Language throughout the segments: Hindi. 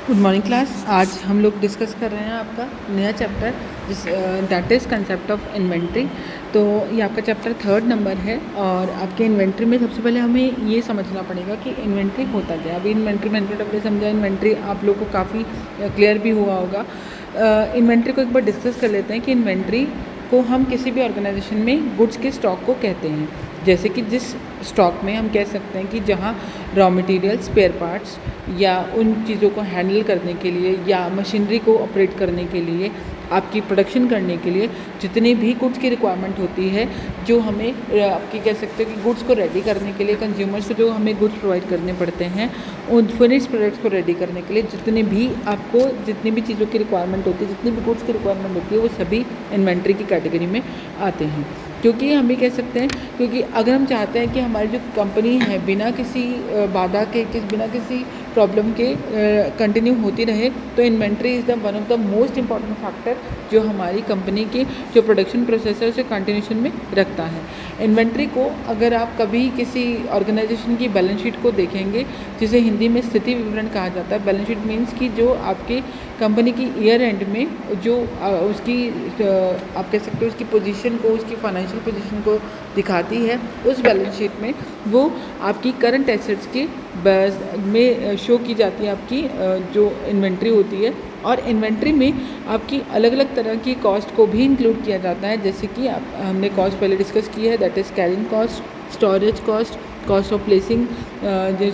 Good morning class. आज हम लोग डिस्कस कर रहे हैं आपका नया चैप्टर जिस that is concept of inventory. तो ये आपका चैप्टर 3rd नंबर है और आपके इन्वेंट्री में सबसे पहले हमें ये समझना पड़ेगा कि इन्वेंट्री होता क्या है। अभी इन्वेंट्री मैनेजमेंट हमने समझा, इन्वेंट्री आप लोग को काफ़ी क्लियर भी हुआ होगा। इन्वेंट्री को एक बार डिस्कस कर लेते हैं कि इन्वेंट्री को हम किसी भी ऑर्गेनाइजेशन में गुड्स के स्टॉक को कहते हैं। जैसे कि जिस स्टॉक में हम कह सकते हैं कि जहाँ रॉ मटेरियल, स्पेयर पार्ट्स या उन चीज़ों को हैंडल करने के लिए या मशीनरी को ऑपरेट करने के लिए, आपकी प्रोडक्शन करने के लिए जितनी भी गुड्स की रिक्वायरमेंट होती है, जो हमें आपकी कह सकते हैं कि गुड्स को रेडी करने के लिए कंज्यूमर्स को जो हमें गुड्स प्रोवाइड करने पड़ते हैं, उन फिनिश प्रोडक्ट्स को रेडी करने के लिए जितनी भी चीज़ों की रिक्वायरमेंट होती है, जितनी भी गुड्स की रिक्वायरमेंट होती है, वो सभी इन्वेंट्री की कैटेगरी में आते हैं। क्योंकि हम ये कह सकते हैं, क्योंकि अगर हम चाहते हैं कि हमारी जो कंपनी है बिना किसी बाधा के, बिना किसी प्रॉब्लम के कंटिन्यू होती रहे, तो inventory is the one of the most important factor जो हमारी कंपनी के जो प्रोडक्शन प्रोसेस है उसे कंटिन्यूशन में रखता है। इन्वेंट्री को अगर आप कभी किसी ऑर्गेनाइजेशन की बैलेंस शीट को देखेंगे, जिसे हिंदी में स्थिति विवरण कहा जाता है। बैलेंस शीट मीन्स कि जो आपके कंपनी की ईयर एंड में जो उसकी आप कह सकते हो उसकी पोजीशन को, उसकी फाइनेंशियल पोजीशन को दिखाती है, उस बैलेंस शीट में वो आपकी करंट एसेट्स के में शो की जाती है आपकी जो इन्वेंट्री होती है। और इन्वेंट्री में आपकी अलग अलग तरह की कॉस्ट को भी इंक्लूड किया जाता है। जैसे कि हमने कॉस्ट पहले डिस्कस की है, that is carrying cost, storage cost, cost of placing.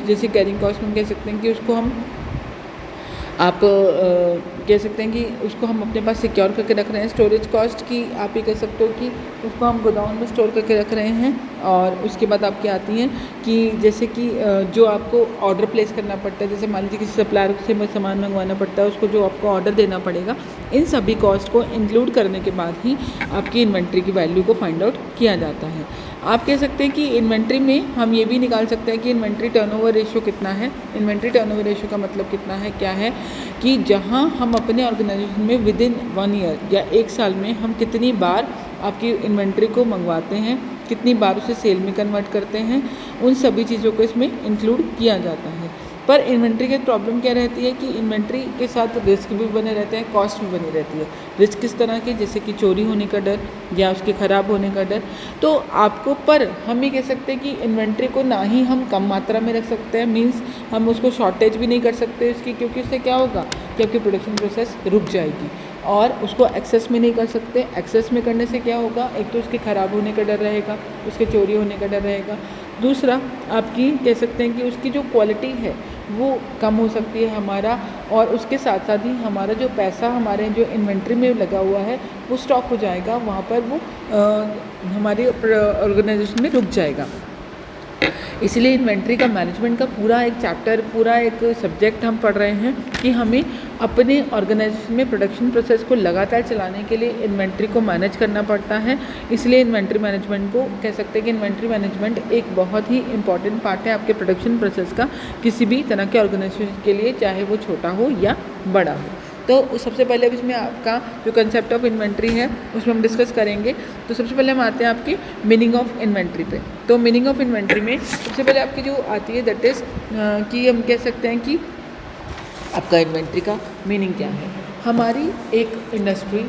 जैसे कैरिंग कॉस्ट में हम कह सकते हैं कि उसको हम कह सकते हैं कि उसको हम अपने पास सिक्योर करके रख रहे हैं। स्टोरेज कॉस्ट की आप ये कह सकते हो कि उसको हम गोडाउन में स्टोर करके रख रहे हैं। और उसके बाद आपकी आती हैं कि जैसे कि जो आपको ऑर्डर प्लेस करना पड़ता है, जैसे मान लीजिए किसी सप्लायर से सामान मंगवाना पड़ता है, उसको जो आपको ऑर्डर देना पड़ेगा, इन सभी कॉस्ट को इंक्लूड करने के बाद ही आपकी इन्वेंट्री की वैल्यू को फाइंड आउट किया जाता है। आप कह सकते हैं कि इन्वेंट्री में हम ये भी निकाल सकते हैं कि इन्वेंट्री टर्नओवर रेशियो कितना है। इन्वेंट्री टर्नओवर रेशियो का मतलब कितना है, क्या है कि जहां हम अपने ऑर्गेनाइजेशन में विद इन 1 ईयर या 1 साल में हम कितनी बार आपकी इन्वेंट्री को मंगवाते हैं, कितनी बार उसे सेल में कन्वर्ट करते हैं, उन सभी चीज़ों को इसमें इंक्लूड किया जाता है। पर इन्वेंट्री की प्रॉब्लम क्या रहती है कि इन्वेंट्री के साथ रिस्क भी बने रहते हैं, कॉस्ट भी बनी रहती है। रिस्क किस तरह के, जैसे कि चोरी होने का डर या उसके ख़राब होने का डर। तो आपको, पर हम ये कह सकते हैं कि इन्वेंट्री को ना ही हम कम मात्रा में रख सकते हैं, मींस हम उसको शॉर्टेज भी नहीं कर सकते उसकी, क्योंकि उससे क्या होगा कि आपकी प्रोडक्शन प्रोसेस रुक जाएगी। और उसको एक्सेस में नहीं कर सकते। एक्सेस में करने से क्या होगा, एक तो उसके ख़राब होने का डर रहेगा, उसके चोरी होने का डर रहेगा। दूसरा, आपकी कह सकते हैं कि उसकी जो क्वालिटी है वो कम हो सकती है हमारा, और उसके साथ साथ ही हमारा जो पैसा हमारे जो इन्वेंट्री में लगा हुआ है वो स्टॉक हो जाएगा, वहाँ पर वो हमारे ऑर्गेनाइजेशन में रुक जाएगा। इसलिए इन्वेंट्री का मैनेजमेंट का पूरा एक चैप्टर, पूरा एक सब्जेक्ट हम पढ़ रहे हैं कि हमें अपने ऑर्गेनाइजेशन में प्रोडक्शन प्रोसेस को लगातार चलाने के लिए इन्वेंट्री को मैनेज करना पड़ता है। इसलिए इन्वेंट्री मैनेजमेंट को कह सकते हैं कि इन्वेंट्री मैनेजमेंट एक बहुत ही इंपॉर्टेंट पार्ट है आपके प्रोडक्शन प्रोसेस का, किसी भी तरह के ऑर्गेनाइजेशन के लिए, चाहे वो छोटा हो या बड़ा हो। तो सबसे पहले अब इसमें आपका जो कंसेप्ट ऑफ इन्वेंट्री है उसमें हम डिस्कस करेंगे। तो सबसे पहले हम आते हैं आपकी मीनिंग ऑफ इन्वेंट्री पे। तो मीनिंग ऑफ इन्वेंट्री में सबसे पहले आपकी जो आती है दैट इज़ कि हम कह सकते हैं कि आपका इन्वेंट्री का मीनिंग क्या है। हमारी एक इंडस्ट्री,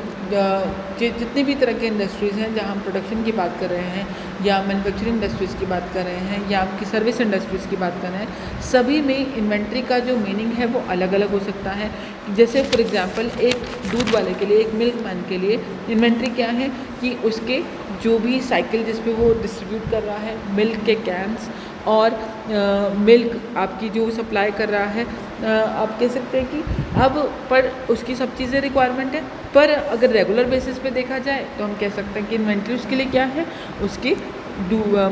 जितनी भी तरह की इंडस्ट्रीज़ हैं जहाँ हम प्रोडक्शन की बात कर रहे हैं या मैन्युफैक्चरिंग इंडस्ट्रीज़ की बात कर रहे हैं या आपकी सर्विस इंडस्ट्रीज़ की बात कर रहे हैं, सभी में इन्वेंट्री का जो मीनिंग है वो अलग अलग हो सकता है। जैसे फॉर एग्जांपल एक दूध वाले के लिए, एक मिल्क मैन के लिए इन्वेंट्री क्या है कि उसके जो भी साइकिल जिस पे वो डिस्ट्रीब्यूट कर रहा है, मिल्क के कैंस और मिल्क आपकी जो सप्लाई कर रहा है, आप कह सकते हैं कि अब पर उसकी सब चीज़ें रिक्वायरमेंट है। पर अगर रेगुलर बेसिस पे देखा जाए तो हम कह सकते हैं कि इन्वेंट्री उसके लिए क्या है, उसकी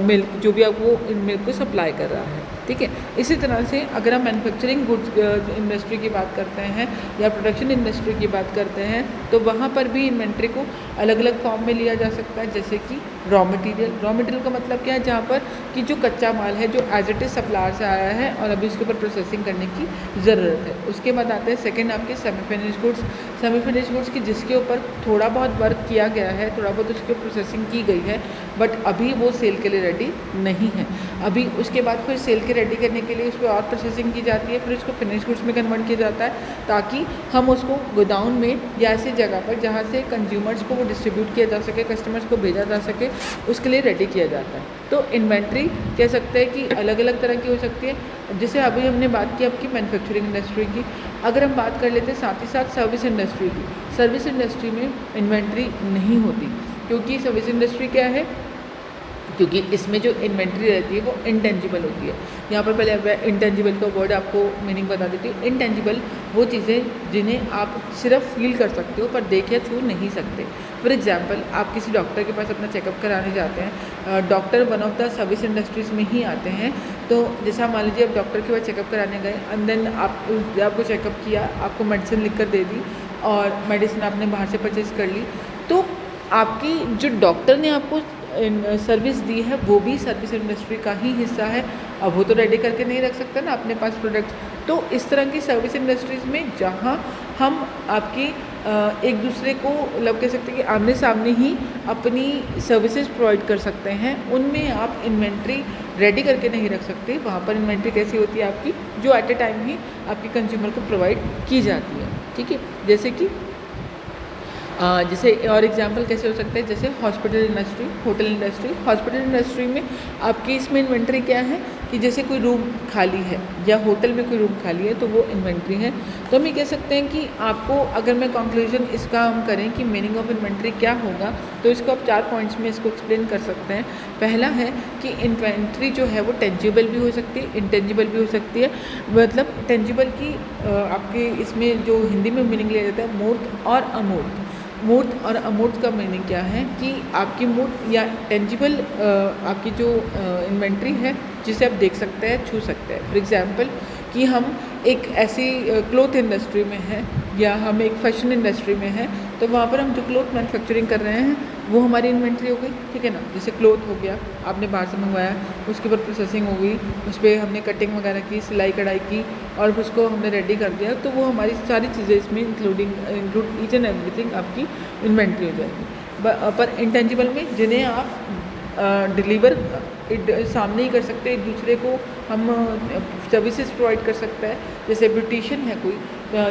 मिल्क जो भी आप वो मिल्क को सप्लाई कर रहा है, ठीक है। इसी तरह से अगर हम मैन्युफैक्चरिंग गुड्स इंडस्ट्री की बात करते हैं या प्रोडक्शन इंडस्ट्री की बात करते हैं, तो वहाँ पर भी इन्वेंट्री को अलग अलग फॉर्म में लिया जा सकता है। जैसे कि रॉ मटेरियल, रॉ मटेरियल का मतलब क्या है, जहाँ पर कि जो कच्चा माल है जो एज इट इज़ सप्लायर से आया है और अभी उसके ऊपर प्रोसेसिंग करने की ज़रूरत है। उसके बाद आते हैं सेकेंड आपके semi finish goods. Semi finish goods की जिसके ऊपर थोड़ा बहुत वर्क किया गया है, थोड़ा बहुत उसकी प्रोसेसिंग की गई है, बट अभी वो सेल के लिए रेडी नहीं है। अभी उसके बाद फिर सेल के रेडी करने के लिए उस पर और प्रोसेसिंग की जाती है, फिर उसको फिनिश गुड्स में कन्वर्ट किया जाता है ताकि हम उसको गोदाउन में या ऐसी जगह पर जहाँ से कंज्यूमर्स को वो डिस्ट्रीब्यूट किया जा सके, कस्टमर्स को भेजा जा सके, उसके लिए रेडी किया जाता है। तो इन्वेंट्री कह सकते हैं कि अलग अलग तरह की हो सकती है। जैसे अभी हमने बात की आपकी मैन्युफैक्चरिंग इंडस्ट्री की, अगर हम बात कर लेते हैं साथ ही साथ सर्विस इंडस्ट्री की। सर्विस इंडस्ट्री में इन्वेंट्री नहीं होती, क्योंकि सर्विस इंडस्ट्री क्या है, क्योंकि इसमें जो इन्वेंट्री रहती है वो इंटेंजिबल होती है। यहाँ पर पहले इंटेंजिबल का वर्ड आपको मीनिंग बता देती हूँ। इंटेंजिबल वो चीज़ें जिन्हें आप सिर्फ फील कर सकते हो पर देख या छू नहीं सकते। फॉर एग्जांपल, आप किसी डॉक्टर के पास अपना चेकअप कराने जाते हैं, doctor one of the service industries में ही आते हैं। तो जैसा मान लीजिए आप डॉक्टर के पास चेकअप कराने गए एंड देन आपको चेकअप किया, आपको मेडिसिन लिख कर दे दी और मेडिसिन आपने बाहर से परचेज़ कर ली, तो आपकी जो डॉक्टर ने आपको सर्विस दी है वो भी सर्विस इंडस्ट्री का ही हिस्सा है। अब वो तो रेडी करके नहीं रख सकता ना अपने पास प्रोडक्ट्स। तो इस तरह की सर्विस इंडस्ट्रीज़ में जहाँ हम आपकी एक दूसरे को मतलब कह सकते हैं कि आमने सामने ही अपनी सर्विसेज प्रोवाइड कर सकते हैं, उनमें आप इन्वेंट्री रेडी करके नहीं रख सकते। वहाँ पर इन्वेंट्री कैसी होती है आपकी, जो एट ए टाइम ही आपके कंज्यूमर को प्रोवाइड की जाती है। ठीक है, जैसे और एग्जांपल कैसे हो सकते हैं, जैसे hospital industry, hotel industry. Hospital industry में आपकी इसमें इन्वेंट्री क्या है कि जैसे कोई रूम खाली है या होटल में कोई रूम खाली है तो वो इन्वेंट्री है। तो हम ये कह सकते हैं कि आपको अगर मैं कंक्लूजन इसका हम करें कि मीनिंग ऑफ इन्वेंट्री क्या होगा, तो इसको आप 4 पॉइंट्स में इसको एक्सप्लेन कर सकते हैं। पहला है कि इन्वेंट्री जो है वो टेंजिबल भी हो सकती है, इंटेंजिबल भी हो सकती है। मतलब टेंजिबल की आपके इसमें जो हिंदी में मीनिंग लिया जाता है मूर्त और अमूर्त। मूर्त और अमूर्त का मीनिंग क्या है कि आपकी मूर्त या टेंजिबल आपकी जो इन्वेंट्री है जिसे आप देख सकते हैं, छू सकते हैं। फॉर एग्जांपल कि हम एक ऐसी क्लोथ इंडस्ट्री में हैं या हम एक फैशन इंडस्ट्री में हैं, तो वहाँ पर हम जो क्लोथ मैन्युफैक्चरिंग कर रहे हैं वो हमारी इन्वेंट्री हो गई। ठीक है ना, जैसे क्लोथ हो गया, आपने बाहर से मंगवाया, उसके ऊपर प्रोसेसिंग हो गई, उस पर हमने कटिंग वगैरह की, सिलाई कढ़ाई की और उसको हमने रेडी कर दिया, तो वो हमारी सारी चीज़ें इसमें इंक्लूड ईच एंड एवरीथिंग आपकी इन्वेंट्री हो जाएगी। पर इंटेंजिबल में जिन्हें आप डिलीवर सामने ही कर सकते हैं, एक दूसरे को हम सर्विसेज प्रोवाइड कर सकता है। जैसे ब्यूटिशियन है कोई,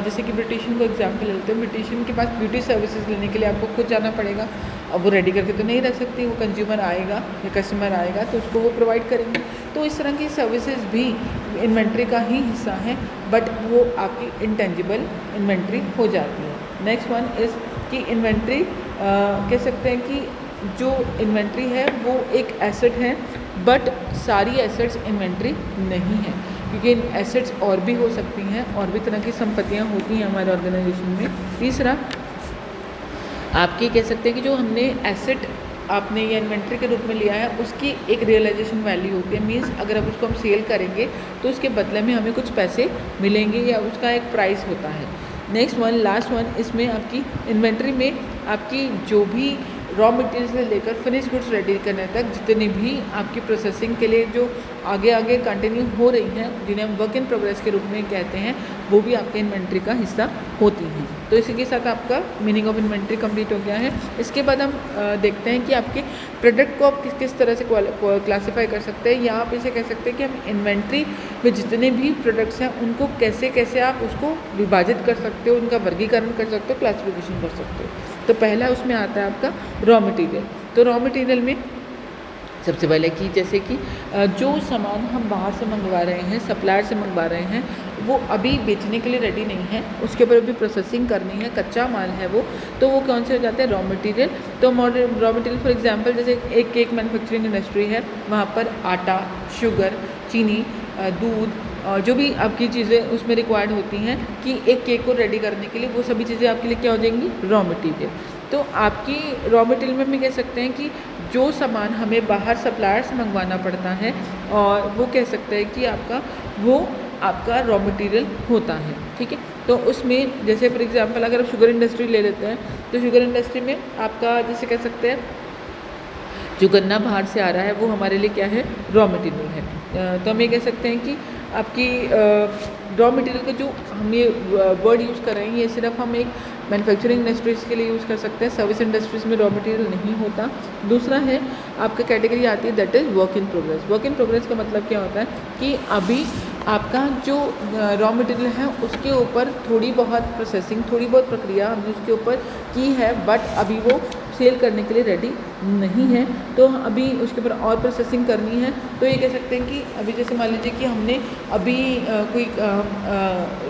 जैसे कि ब्यूटिशियन को एग्जांपल लेते हैं, ब्यूटिशियन के पास ब्यूटी सर्विसेज लेने के लिए आपको खुद जाना पड़ेगा। अब वो रेडी करके तो नहीं रख सकती, वो कंज्यूमर आएगा या कस्टमर आएगा तो उसको वो प्रोवाइड करेंगे। तो इस तरह की सर्विसेज भी इन्वेंट्री का ही हिस्सा है, बट वो आपकी इंटेंजिबल इन्वेंट्री हो जाती है। नेक्स्ट वन इज़ कि इन्वेंट्री कह सकते हैं कि जो इन्वेंट्री है वो एक एसेट है, बट सारी एसेट्स इन्वेंट्री नहीं है, क्योंकि एसेट्स और भी हो सकती हैं, और भी तरह की संपत्तियां होती हैं हमारे ऑर्गेनाइजेशन में। तीसरा आपकी कह सकते हैं कि जो हमने एसेट आपने ये इन्वेंट्री के रूप में लिया है उसकी एक रियलाइजेशन वैल्यू होती है। मींस अगर अब उसको हम सेल करेंगे तो उसके बदले में हमें कुछ पैसे मिलेंगे या उसका एक प्राइस होता है। नेक्स्ट वन, लास्ट वन, इसमें आपकी इन्वेंट्री में आपकी जो भी रॉ मटेरियल से लेकर फिनिश गुड्स रेडी करने तक जितनी भी आपकी प्रोसेसिंग के लिए जो आगे आगे कंटिन्यू हो रही हैं, जिन्हें हम वर्क इन प्रोग्रेस के रूप में कहते हैं, वो भी आपके इन्वेंट्री का हिस्सा होती हैं। तो इसी के साथ आपका मीनिंग ऑफ इन्वेंट्री कंप्लीट हो गया है। इसके बाद हम देखते हैं कि आपके प्रोडक्ट को आप किस किस तरह से क्लासीफाई कर सकते हैं, या आप इसे कह सकते हैं कि हम इन्वेंट्री में जितने भी प्रोडक्ट्स हैं उनको कैसे कैसे आप उसको विभाजित कर सकते हो, उनका वर्गीकरण कर सकते हो, क्लासिफिकेशन कर सकते हो। तो पहला उसमें आता है आपका रॉ मटेरियल। तो रॉ मटेरियल में सबसे पहले कि जैसे कि जो सामान हम बाहर से मंगवा रहे हैं, सप्लायर से मंगवा रहे हैं, वो अभी बेचने के लिए रेडी नहीं है, उसके ऊपर अभी प्रोसेसिंग करनी है, कच्चा माल है वो, तो वो कौन से हो जाते हैं, रॉ मटेरियल। तो रॉ मटेरियल फॉर एग्जांपल जैसे एक केक मैन्युफैक्चरिंग इंडस्ट्री है, वहाँ पर आटा, शुगर, चीनी, दूध, जो भी आपकी चीज़ें उसमें रिक्वायर्ड होती हैं कि एक केक को रेडी करने के लिए, वो सभी चीज़ें आपके लिए क्या हो जाएंगी, रॉ मटेरियल। तो आपकी रॉ मटेरियल में हम कह सकते हैं कि जो सामान हमें बाहर सप्लायर से मंगवाना पड़ता है, और वो कह सकते हैं कि आपका रॉ मटेरियल होता है। ठीक है, तो उसमें जैसे फॉर एग्जांपल अगर आप शुगर इंडस्ट्री ले लेते हैं, तो शुगर इंडस्ट्री में आपका जैसे कह सकते हैं जो गन्ना बाहर से आ रहा है वो हमारे लिए क्या है, रॉ मटेरियल है। तो हम ये कह सकते हैं कि आपकी रॉ मटेरियल का जो हम ये वर्ड यूज़ कर रहे हैं ये सिर्फ हम एक मैन्युफैक्चरिंग इंडस्ट्रीज़ के लिए यूज़ कर सकते हैं, सर्विस इंडस्ट्रीज़ में रॉ मटेरियल नहीं होता। दूसरा है आपका कैटेगरी आती है that is work in progress. Work in progress का मतलब क्या होता है कि अभी आपका जो रॉ मटेरियल है उसके ऊपर थोड़ी बहुत प्रोसेसिंग, थोड़ी बहुत प्रक्रिया हमने उसके ऊपर की है, बट अभी वो सेल करने के लिए रेडी नहीं है, तो अभी उसके ऊपर और प्रोसेसिंग करनी है। तो ये कह सकते हैं कि अभी जैसे मान लीजिए कि हमने अभी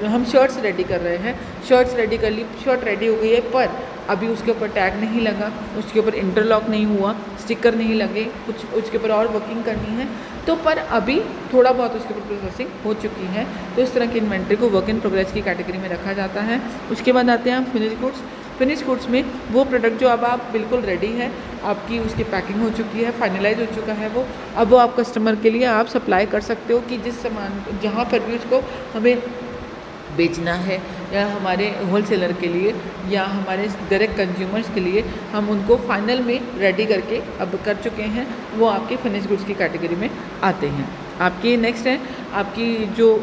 हम शर्ट्स रेडी कर रहे हैं, शर्ट्स रेडी कर ली, शर्ट रेडी हो गई है, पर अभी उसके ऊपर टैग नहीं लगा, उसके ऊपर इंटरलॉक नहीं हुआ, स्टिकर नहीं लगे, कुछ उसके ऊपर और वर्किंग करनी है, तो पर अभी थोड़ा बहुत उसके ऊपर प्रोसेसिंग हो चुकी है, तो इस तरह की इन्वेंट्री को वर्क इन प्रोग्रेस की कैटेगरी में रखा जाता है। उसके बाद आते हैं हम फिनिश गुड्स। फिनिश गुड्स में वो प्रोडक्ट जो अब आप बिल्कुल रेडी है, आपकी उसकी पैकिंग हो चुकी है, फाइनलाइज हो चुका है वो, अब वो आप कस्टमर के लिए आप सप्लाई कर सकते हो कि जिस सामान जहाँ पर भी उसको हमें बेचना है, या हमारे होलसेलर के लिए या हमारे डायरेक्ट कंज्यूमर्स के लिए हम उनको फाइनल में रेडी करके अब कर चुके हैं, वो आपके फिनिश गुड्स की कैटेगरी में आते हैं। आपकी नेक्स्ट है आपकी जो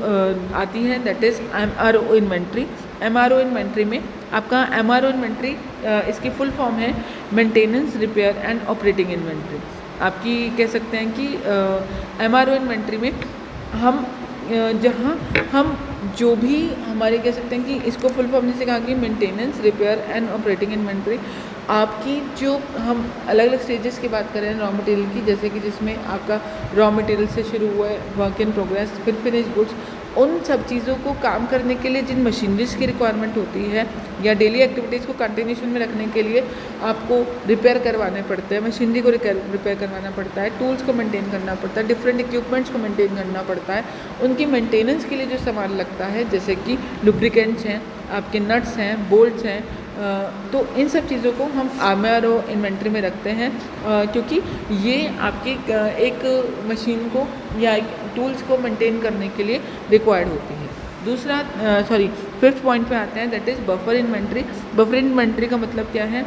आती है that is MRO inventory. MRO inventory में आपका MRO इन्वेंट्री इसकी फुल फॉर्म है maintenance, repair and operating inventory. आपकी कह सकते हैं कि MRO इन्वेंट्री में हम जहाँ हम जो भी हमारे कह सकते हैं कि इसको फुल फॉर्म जैसे कहा कि maintenance, repair and operating inventory, आपकी जो हम अलग अलग स्टेजेस की बात करें रॉ मटेरियल की, जैसे कि जिसमें आपका रॉ मटेरियल से शुरू हुआ है वर्क इन प्रोग्रेस, फिर फिनिश गुड्स, उन सब चीज़ों को काम करने के लिए जिन मशीनरीज की रिक्वायरमेंट होती है या डेली एक्टिविटीज़ को कंटिन्यूशन में रखने के लिए आपको रिपेयर करवाने पड़ते हैं, मशीनरी को रिपेयर करवाना पड़ता है, टूल्स को मेंटेन करना पड़ता है, डिफरेंट इक्विपमेंट्स को मेंटेन करना पड़ता है, उनकी मेंटेनेंस के लिए जो सामान लगता है जैसे कि लुब्रिकेंट्स हैं, आपके नट्स हैं, बोल्ट्स हैं, तो इन सब चीज़ों को हम MRO इन्वेंट्री में रखते हैं, क्योंकि ये आपकी एक मशीन को या एक टूल्स को मेंटेन करने के लिए रिक्वायर्ड होती है। दूसरा फिफ्थ पॉइंट पे आते हैं that is buffer inventory. Buffer inventory का मतलब क्या है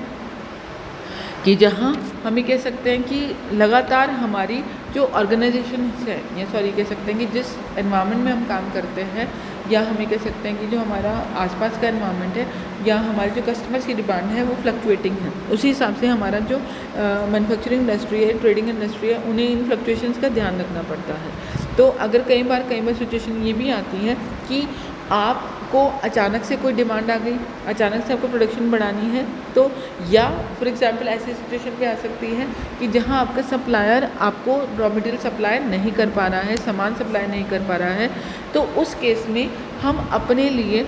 कि जहाँ हम ये कह सकते हैं कि लगातार हमारी जो ऑर्गेनाइजेशन है या कह सकते हैं कि जिस एनवायरनमेंट में हम काम करते हैं, या हम ये कह सकते हैं कि जो हमारा आसपास का एनवायरनमेंट है या हमारे जो कस्टमर्स की डिमांड है वो फ्लक्चुएटिंग है, उसी हिसाब से हमारा जो मैन्युफैक्चरिंग इंडस्ट्री है, ट्रेडिंग इंडस्ट्री है, उन्हें इन फ्लक्चुएशंस का ध्यान रखना पड़ता है। तो अगर कई बार सिचुएशन ये भी आती है कि आपको अचानक से कोई डिमांड आ गई, अचानक से आपको प्रोडक्शन बढ़ानी है, तो या फॉर एग्जांपल ऐसी सिचुएशन भी आ सकती है कि जहां आपका सप्लायर आपको रॉ मटेरियल सप्लाई नहीं कर पा रहा है, सामान सप्लाई नहीं कर पा रहा है, तो उस केस में हम अपने लिए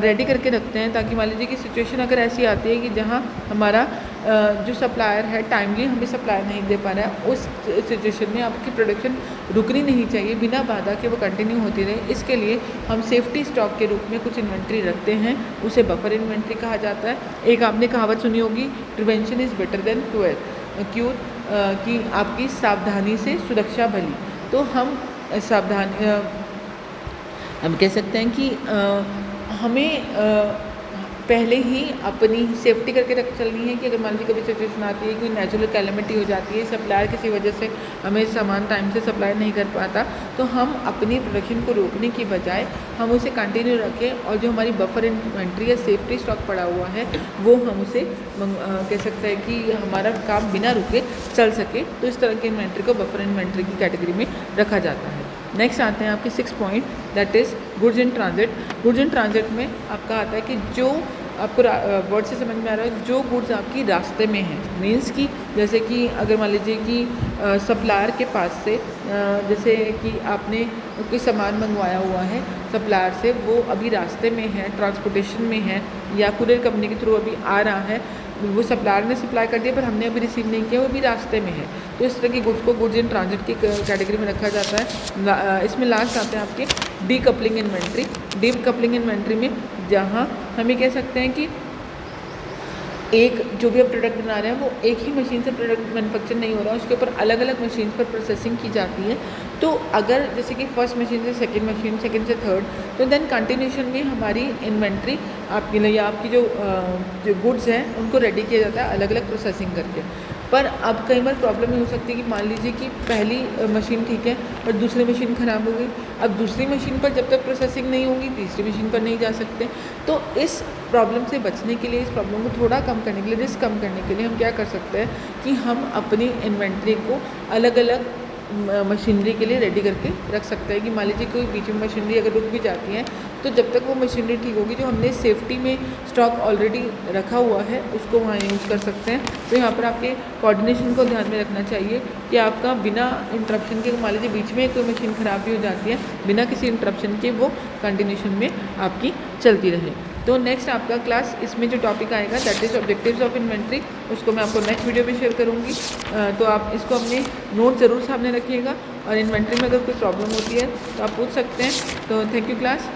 रेडी करके रखते हैं, ताकि मान लीजिए कि सिचुएशन अगर ऐसी आती है कि जहां हमारा जो सप्लायर है टाइमली हमें सप्लाई नहीं दे पा रहा है, उस सिचुएशन में आपकी प्रोडक्शन रुकनी नहीं चाहिए, बिना बाधा के वो कंटिन्यू होती रहे। इसके लिए हम सेफ्टी स्टॉक के रूप में कुछ इन्वेंट्री रखते हैं, उसे बफर इन्वेंट्री कहा जाता है। एक आपने कहावत सुनी होगी, prevention is better than cure, कि आपकी सावधानी से सुरक्षा भली। तो हम हम कह सकते हैं कि हमें पहले ही अपनी सेफ्टी करके चलनी है कि अगर मान लीजिए कभी सिचुएशन आती है, कोई नेचुरल कैलेमिटी हो जाती है, सप्लायर किसी वजह से हमें सामान टाइम से सप्लाई नहीं कर पाता, तो हम अपनी प्रोडक्शन को रोकने की बजाय हम उसे कंटिन्यू रखें, और जो हमारी बफर इन्वेंट्री या सेफ्टी स्टॉक पड़ा हुआ है वो हम उसे कह सकते हैं कि हमारा काम बिना रुके चल सके। तो इस तरह की इन्वेंट्री को बफर इन्वेंट्री की कैटेगरी में रखा जाता है। नेक्स्ट आते हैं आपके 6 point that is goods in transit. Goods in transit में आपका आता है कि जो आपको वर्ड से समझ में आ रहा है, जो गुड्स आपकी रास्ते में हैं, मीन्स कि जैसे कि अगर मान लीजिए कि सप्लायर के पास से जैसे कि आपने कोई सामान मंगवाया हुआ है सप्लायर से, वो अभी रास्ते में है, ट्रांसपोर्टेशन में है, या कुरियर कंपनी के थ्रू अभी आ रहा है, वो सप्लायर ने सप्लाई कर दिया पर हमने अभी रिसीव नहीं किया, वो भी रास्ते में है, तो इस तरह की गुड्स को गुड्स इन ट्रांजिट की कैटेगरी में रखा जाता है। इसमें लास्ट आते हैं आपके डीकपलिंग इन्वेंट्री। डीकपलिंग इन्वेंट्री में जहाँ हम ये कह सकते हैं कि एक जो भी आप प्रोडक्ट बना रहे हैं वो एक ही मशीन से प्रोडक्ट मैन्युफैक्चर नहीं हो रहा है, उसके ऊपर अलग अलग मशीन पर प्रोसेसिंग की जाती है। तो अगर जैसे कि फर्स्ट मशीन से सेकंड मशीन, सेकंड से थर्ड, तो देन कंटिन्यूशन में हमारी इन्वेंट्री आपके लिए, आपकी जो गुड्स हैं उनको रेडी किया जाता है अलग अलग प्रोसेसिंग करके। पर अब कई बार प्रॉब्लम ये हो सकती है कि मान लीजिए कि पहली मशीन ठीक है और दूसरी मशीन ख़राब हो गई। अब दूसरी मशीन पर जब तक प्रोसेसिंग नहीं होगी तीसरी मशीन पर नहीं जा सकते। तो इस प्रॉब्लम से बचने के लिए, इस प्रॉब्लम को थोड़ा कम करने के लिए, रिस्क कम करने के लिए हम क्या कर सकते हैं कि हम अपनी इन्वेंट्री को अलग अलग मशीनरी के लिए रेडी करके रख सकते हैं। कि मान लीजिए कोई बीच में मशीनरी अगर रुक भी जाती है तो जब तक वो मशीनरी ठीक होगी, जो हमने सेफ्टी में स्टॉक ऑलरेडी रखा हुआ है उसको वहाँ यूज़ कर सकते हैं। तो यहाँ पर आपके कोऑर्डिनेशन को ध्यान में रखना चाहिए कि आपका बिना इंटरप्शन के, मान लीजिए बीच में कोई मशीन ख़राब भी हो जाती है, बिना किसी इंटरप्शन के वो कंटिन्यूशन में आपकी चलती रहे। तो नेक्स्ट आपका क्लास इसमें जो टॉपिक आएगा that is objectives of inventory, उसको मैं आपको नेक्स्ट वीडियो में शेयर करूँगी। तो आप इसको अपने नोट ज़रूर सामने रखिएगा और इन्वेंट्री में अगर कोई प्रॉब्लम होती है तो आप पूछ सकते हैं। तो थैंक यू क्लास।